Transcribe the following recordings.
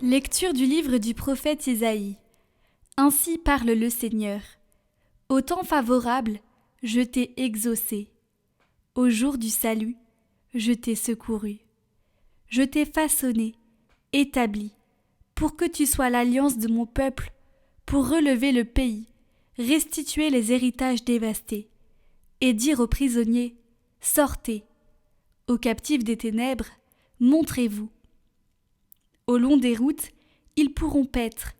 Lecture du livre du prophète Isaïe. Ainsi parle le Seigneur. Au temps favorable, je t'ai exaucé. Au jour du salut, je t'ai secouru. Je t'ai façonné, établi, pour que tu sois l'alliance de mon peuple, pour relever le pays, restituer les héritages dévastés, et dire aux prisonniers, sortez. Aux captifs des ténèbres, montrez-vous. Au long des routes, ils pourront paître.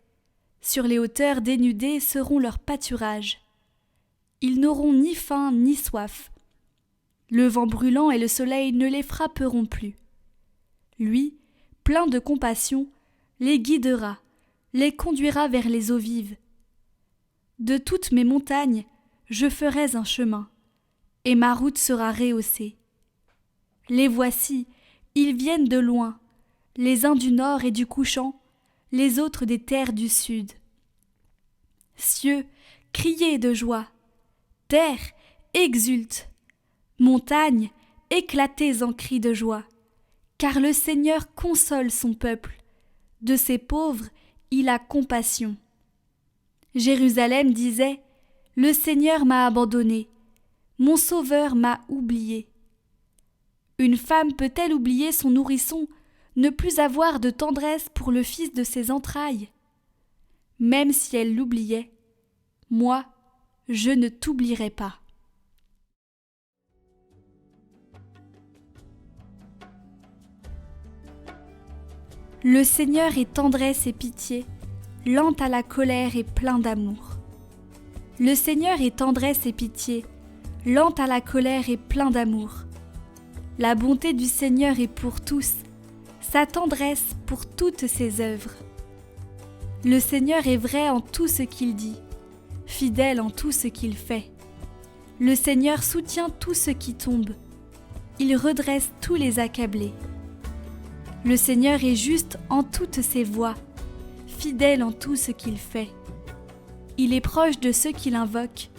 Sur les hauteurs dénudées seront leurs pâturages. Ils n'auront ni faim ni soif. Le vent brûlant et le soleil ne les frapperont plus. Lui, plein de compassion, les guidera, les conduira vers les eaux vives. De toutes mes montagnes, je ferai un chemin, et ma route sera rehaussée. Les voici, ils viennent de loin, les uns du nord et du couchant, les autres des terres du sud. Cieux, criez de joie. Terre, exulte. Montagnes, éclatez en cris de joie. Car le Seigneur console son peuple. De ses pauvres, il a compassion. Jérusalem disait, « Le Seigneur m'a abandonné. Mon Sauveur m'a oublié. » Une femme peut-elle oublier son nourrisson, ne plus avoir de tendresse pour le fils de ses entrailles? Même si elle l'oubliait, moi, je ne t'oublierai pas. Le Seigneur est tendresse et pitié, lent à la colère et plein d'amour. Le Seigneur est tendresse et pitié, lent à la colère et plein d'amour. La bonté du Seigneur est pour tous, sa tendresse pour toutes ses œuvres. Le Seigneur est vrai en tout ce qu'il dit, fidèle en tout ce qu'il fait. Le Seigneur soutient tout ce qui tombe, il redresse tous les accablés. Le Seigneur est juste en toutes ses voies, fidèle en tout ce qu'il fait. Il est proche de ceux qui l'invoquent,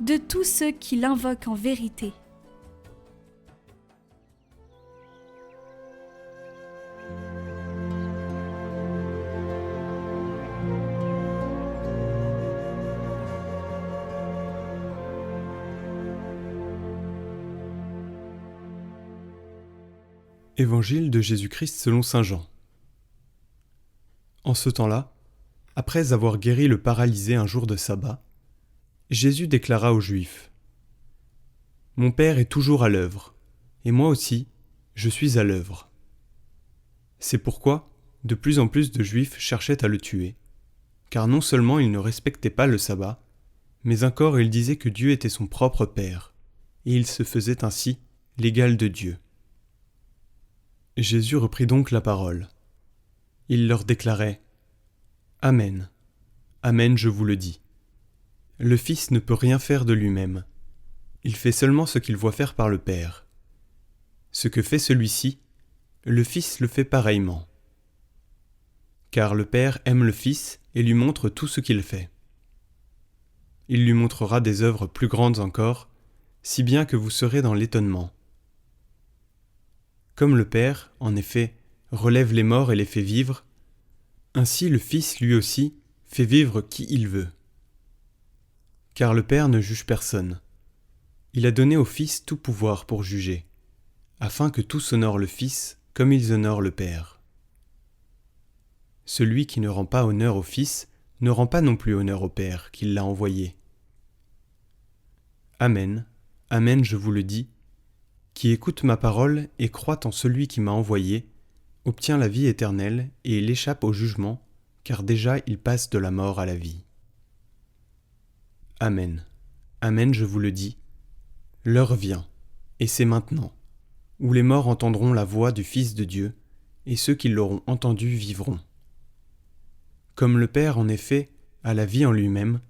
de tous ceux qui l'invoquent en vérité. Évangile de Jésus-Christ selon saint Jean. En ce temps-là, après avoir guéri le paralysé un jour de sabbat, Jésus déclara aux Juifs : « Mon Père est toujours à l'œuvre, et moi aussi, je suis à l'œuvre. » C'est pourquoi de plus en plus de Juifs cherchaient à le tuer, car non seulement il ne respectait pas le sabbat, mais encore il disait que Dieu était son propre Père, et il se faisait ainsi l'égal de Dieu. Jésus reprit donc la parole. Il leur déclarait : « Amen, Amen, je vous le dis. Le Fils ne peut rien faire de lui-même. Il fait seulement ce qu'il voit faire par le Père. Ce que fait celui-ci, le Fils le fait pareillement. Car le Père aime le Fils et lui montre tout ce qu'il fait. Il lui montrera des œuvres plus grandes encore, si bien que vous serez dans l'étonnement. Comme le Père, en effet, relève les morts et les fait vivre, ainsi le Fils lui aussi fait vivre qui il veut. Car le Père ne juge personne. Il a donné au Fils tout pouvoir pour juger, afin que tous honorent le Fils comme ils honorent le Père. Celui qui ne rend pas honneur au Fils ne rend pas non plus honneur au Père qui l'a envoyé. Amen, Amen, je vous le dis, qui écoute ma parole et croit en celui qui m'a envoyé, obtient la vie éternelle et il échappe au jugement, car déjà il passe de la mort à la vie. Amen, Amen, je vous le dis, l'heure vient, et c'est maintenant, où les morts entendront la voix du Fils de Dieu, et ceux qui l'auront entendu vivront. Comme le Père, en effet, a la vie en lui-même,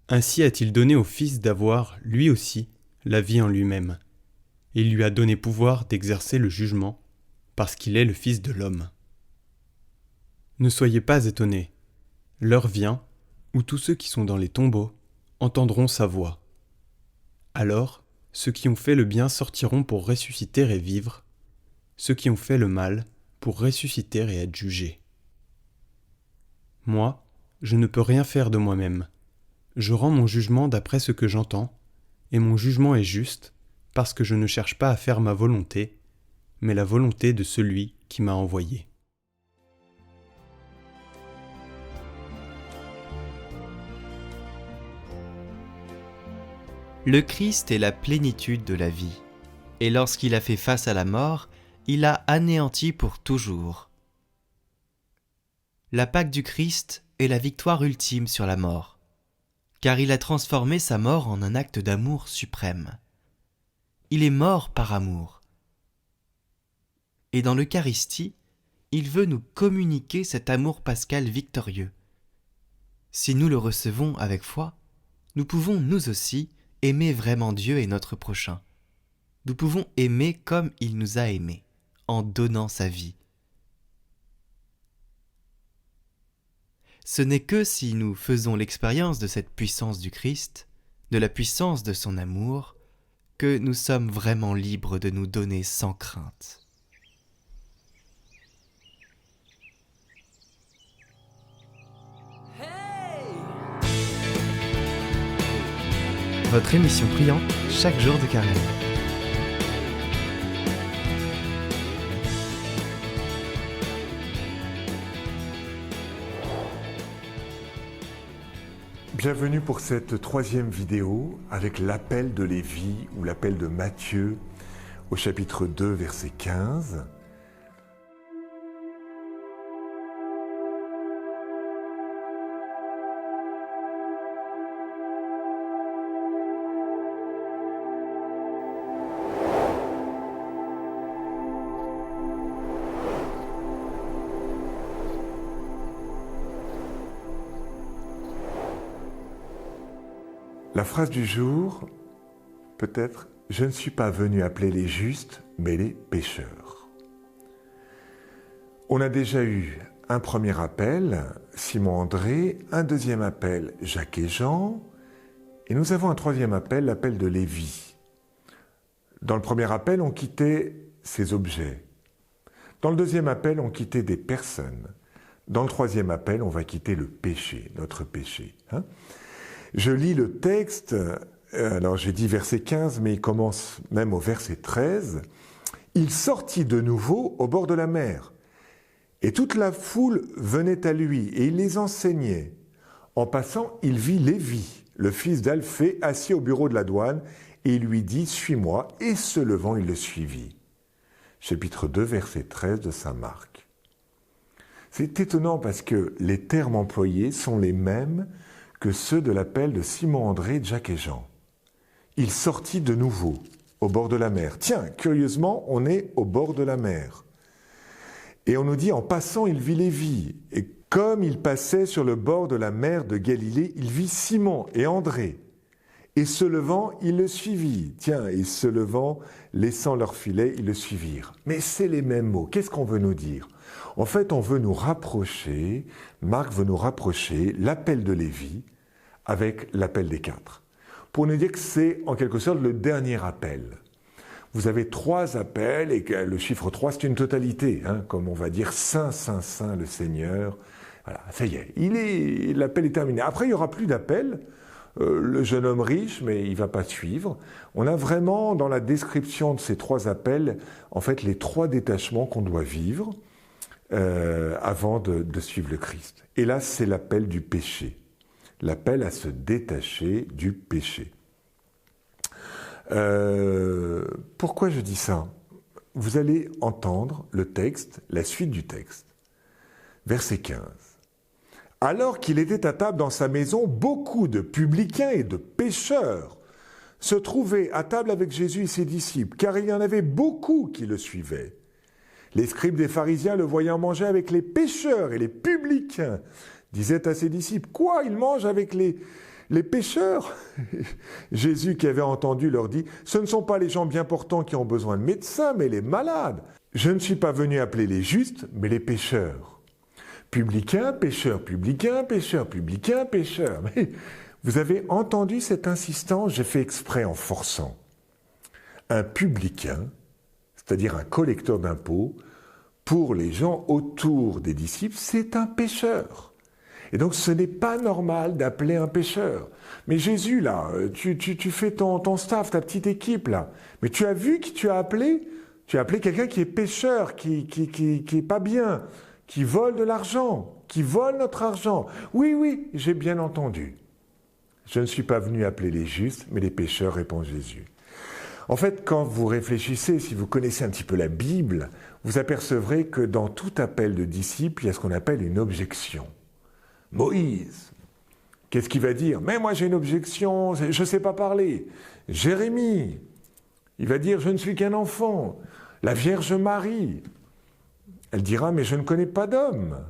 ainsi a-t-il donné au Fils d'avoir, lui aussi, la vie en lui-même. Et il lui a donné pouvoir d'exercer le jugement, parce qu'il est le Fils de l'homme. Ne soyez pas étonnés, l'heure vient où tous ceux qui sont dans les tombeaux entendront sa voix. Alors, ceux qui ont fait le bien sortiront pour ressusciter et vivre, ceux qui ont fait le mal pour ressusciter et être jugés. Moi, je ne peux rien faire de moi-même. Je rends mon jugement d'après ce que j'entends, et mon jugement est juste, parce que je ne cherche pas à faire ma volonté, mais la volonté de celui qui m'a envoyé. Le Christ est la plénitude de la vie, et lorsqu'il a fait face à la mort, il a anéanti pour toujours. La Pâque du Christ est la victoire ultime sur la mort, car il a transformé sa mort en un acte d'amour suprême. Il est mort par amour. Et dans l'Eucharistie, il veut nous communiquer cet amour pascal victorieux. Si nous le recevons avec foi, nous pouvons nous aussi aimer vraiment Dieu et notre prochain. Nous pouvons aimer comme il nous a aimés, en donnant sa vie. Ce n'est que si nous faisons l'expérience de cette puissance du Christ, de la puissance de son amour, que nous sommes vraiment libres de nous donner sans crainte. Votre émission priante chaque jour de carême. Bienvenue pour cette 3e vidéo avec l'appel de Lévi ou l'appel de Matthieu au chapitre 2, verset 15. La phrase du jour, peut-être « Je ne suis pas venu appeler les justes, mais les pécheurs ». On a déjà eu un premier appel, Simon-André, un deuxième appel, Jacques et Jean, et nous avons un troisième appel, l'appel de Lévi. Dans le premier appel, on quittait ces objets. Dans le deuxième appel, on quittait des personnes. Dans le troisième appel, on va quitter le péché, notre péché. Je lis le texte, alors j'ai dit verset 15, mais il commence même au verset 13. « Il sortit de nouveau au bord de la mer, et toute la foule venait à lui, et il les enseignait. En passant, il vit Lévi, le fils d'Alphée, assis au bureau de la douane, et il lui dit « Suis-moi », et se levant, il le suivit. » Chapitre 2, verset 13 de saint Marc. C'est étonnant parce que les termes employés sont les mêmes que ceux de l'appel de Simon-André, Jacques et Jean. Il sortit de nouveau au bord de la mer. Tiens, curieusement, on est au bord de la mer. Et on nous dit, en passant, il vit Lévi. Et comme il passait sur le bord de la mer de Galilée, il vit Simon et André. Et se levant, il le suivit. Tiens, et se levant, laissant leur filet, ils le suivirent. Mais c'est les mêmes mots. Qu'est-ce qu'on veut nous dire ? En fait, on veut nous rapprocher, Marc veut nous rapprocher l'appel de Lévi avec l'appel des 4. Pour nous dire que c'est en quelque sorte le dernier appel. Vous avez 3 appels et que le chiffre 3 c'est une totalité, comme on va dire Saint, Saint, Saint le Seigneur. Voilà, ça y est, l'appel est terminé. Après, il n'y aura plus d'appel. Le jeune homme riche, mais il ne va pas suivre. On a vraiment dans la description de ces 3 appels, en fait, les 3 détachements qu'on doit vivre avant de suivre le Christ. Et là, c'est l'appel du péché. L'appel à se détacher du péché. Pourquoi je dis ça ? Vous allez entendre le texte, la suite du texte. Verset 15. Alors qu'il était à table dans sa maison, beaucoup de publicains et de pécheurs se trouvaient à table avec Jésus et ses disciples, car il y en avait beaucoup qui le suivaient. Les scribes des pharisiens le voyant manger avec les pécheurs et les publicains, disaient à ses disciples, « Quoi, il mange avec les pécheurs ?» Jésus, qui avait entendu, leur dit, « Ce ne sont pas les gens bien portants qui ont besoin de médecins, mais les malades. Je ne suis pas venu appeler les justes, mais les pécheurs. » Publicains, pécheurs, publicains, pécheurs, publicains, pécheurs. Mais vous avez entendu cette insistance, j'ai fait exprès en forçant. Un publicain, c'est-à-dire un collecteur d'impôts, pour les gens autour des disciples, c'est un pécheur. Et donc ce n'est pas normal d'appeler un pécheur. Mais Jésus, là, tu fais ton staff, ta petite équipe, là. Mais tu as vu qui tu as appelé? Tu as appelé quelqu'un qui est pécheur, qui est pas bien, qui vole de l'argent, qui vole notre argent. Oui, oui, j'ai bien entendu. Je ne suis pas venu appeler les justes, mais les pécheurs, répond Jésus. En fait, quand vous réfléchissez, si vous connaissez un petit peu la Bible, vous apercevrez que dans tout appel de disciple, il y a ce qu'on appelle une objection. Moïse, qu'est-ce qu'il va dire? Mais moi j'ai une objection, je ne sais pas parler. Jérémie, il va dire je ne suis qu'un enfant. La Vierge Marie, elle dira mais je ne connais pas d'homme.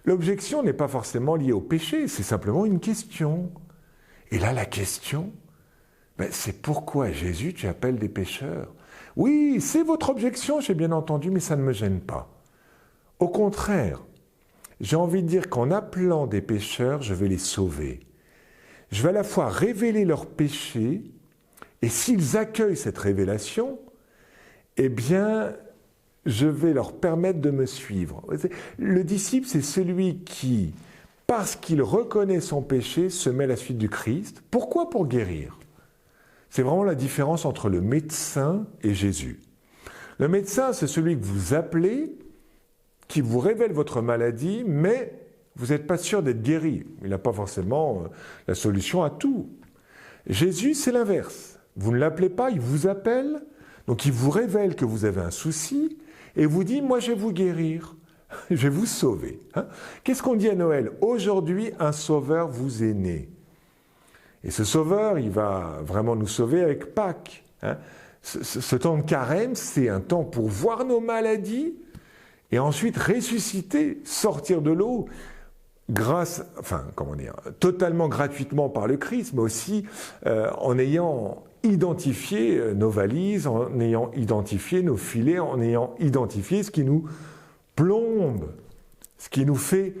L'objection n'est pas forcément liée au péché, c'est simplement une question. Et là la question, c'est pourquoi Jésus tu appelles des pécheurs? Oui, c'est votre objection, j'ai bien entendu, mais ça ne me gêne pas. Au contraire, j'ai envie de dire qu'en appelant des pécheurs, je vais les sauver. Je vais à la fois révéler leurs péchés, et s'ils accueillent cette révélation, eh bien, je vais leur permettre de me suivre. Le disciple, c'est celui qui, parce qu'il reconnaît son péché, se met à la suite du Christ. Pourquoi? Pour guérir. C'est vraiment la différence entre le médecin et Jésus. Le médecin, c'est celui que vous appelez, qui vous révèle votre maladie, mais vous n'êtes pas sûr d'être guéri. Il n'a pas forcément la solution à tout. Jésus, c'est l'inverse. Vous ne l'appelez pas, il vous appelle, donc il vous révèle que vous avez un souci, et vous dit, moi je vais vous guérir, je vais vous sauver. Qu'est-ce qu'on dit à Noël? Aujourd'hui, un sauveur vous est né. Et ce sauveur, il va vraiment nous sauver avec Pâques. Ce temps de carême, c'est un temps pour voir nos maladies, et ensuite ressusciter, sortir de l'eau, totalement gratuitement par le Christ, mais aussi en ayant identifié nos valises, en ayant identifié nos filets, en ayant identifié ce qui nous plombe, ce qui nous fait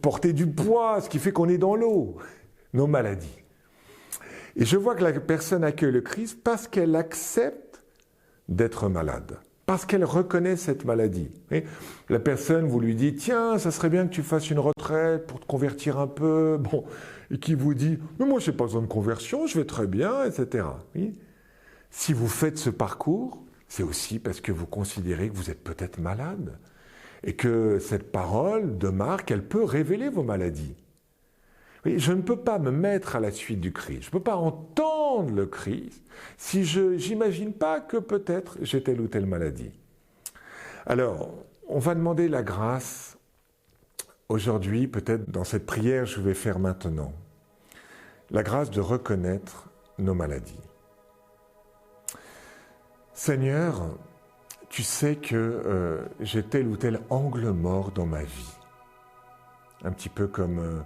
porter du poids, ce qui fait qu'on est dans l'eau, nos maladies. Et je vois que la personne accueille le Christ parce qu'elle accepte d'être malade. Parce qu'elle reconnaît cette maladie. Et la personne, vous lui dites, tiens, ça serait bien que tu fasses une retraite pour te convertir un peu, et qui vous dit, mais moi, je n'ai pas besoin de conversion, je vais très bien, etc. Oui. Si vous faites ce parcours, c'est aussi parce que vous considérez que vous êtes peut-être malade, et que cette parole de Marc, elle peut révéler vos maladies. Oui, je ne peux pas me mettre à la suite du Christ, je ne peux pas entendre le Christ si je n'imagine pas que peut-être j'ai telle ou telle maladie. Alors, on va demander la grâce aujourd'hui, peut-être dans cette prière que je vais faire maintenant, la grâce de reconnaître nos maladies. Seigneur, tu sais que j'ai tel ou tel angle mort dans ma vie, un petit peu comme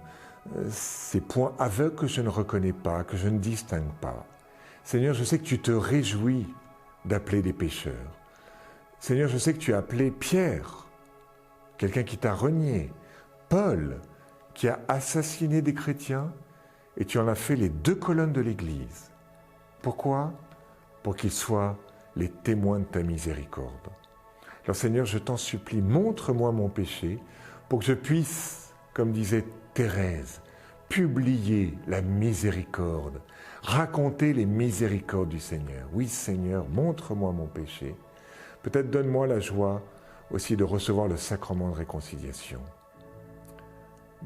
ces points aveugles que je ne reconnais pas, que je ne distingue pas. Seigneur, je sais que tu te réjouis d'appeler des pécheurs. Seigneur, je sais que tu as appelé Pierre, quelqu'un qui t'a renié, Paul, qui a assassiné des chrétiens, et tu en as fait les 2 colonnes de l'Église. Pourquoi? Pour qu'ils soient les témoins de ta miséricorde. Alors Seigneur, je t'en supplie, montre-moi mon péché, pour que je puisse, comme disait Thérèse, publier la miséricorde, raconter les miséricordes du Seigneur. Oui, Seigneur, montre-moi mon péché. Peut-être donne-moi la joie aussi de recevoir le sacrement de réconciliation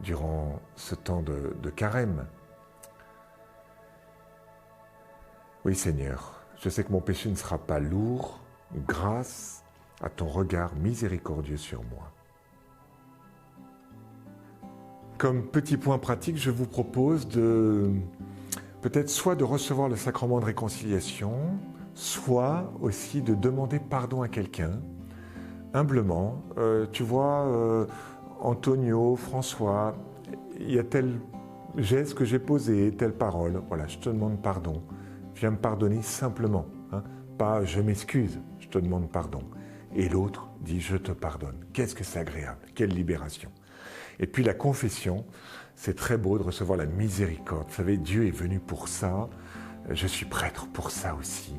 durant ce temps de carême. Oui, Seigneur, je sais que mon péché ne sera pas lourd grâce à ton regard miséricordieux sur moi. Comme petit point pratique, je vous propose de peut-être soit de recevoir le sacrement de réconciliation, soit aussi de demander pardon à quelqu'un, humblement. Tu vois, Antonio, François, il y a tel geste que j'ai posé, telle parole, voilà, je te demande pardon. Viens me pardonner simplement, pas je m'excuse, je te demande pardon. Et l'autre dit je te pardonne. Qu'est-ce que c'est agréable, quelle libération. Et puis la confession, c'est très beau de recevoir la miséricorde. Vous savez, Dieu est venu pour ça, je suis prêtre pour ça aussi,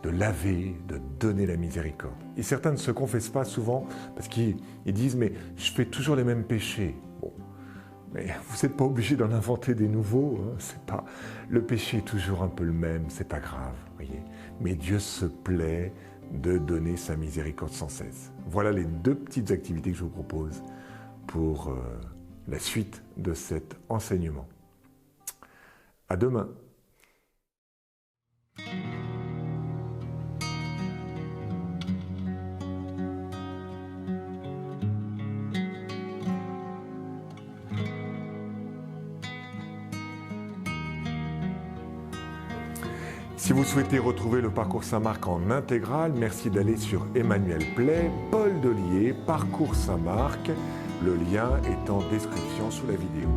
de laver, de donner la miséricorde. Et certains ne se confessent pas souvent parce qu'ils disent « mais je fais toujours les mêmes péchés ». Bon, Mais vous n'êtes pas obligé d'en inventer des nouveaux. Hein. C'est pas... Le péché est toujours un peu le même, c'est pas grave, voyez. Mais Dieu se plaît de donner sa miséricorde sans cesse. Voilà les 2 petites activités que je vous propose pour la suite de cet enseignement. À demain. Si vous souhaitez retrouver le parcours Saint-Marc en intégrale, merci d'aller sur Emmanuel Play, Paul Delier, Parcours Saint-Marc. Le lien est en description sous la vidéo.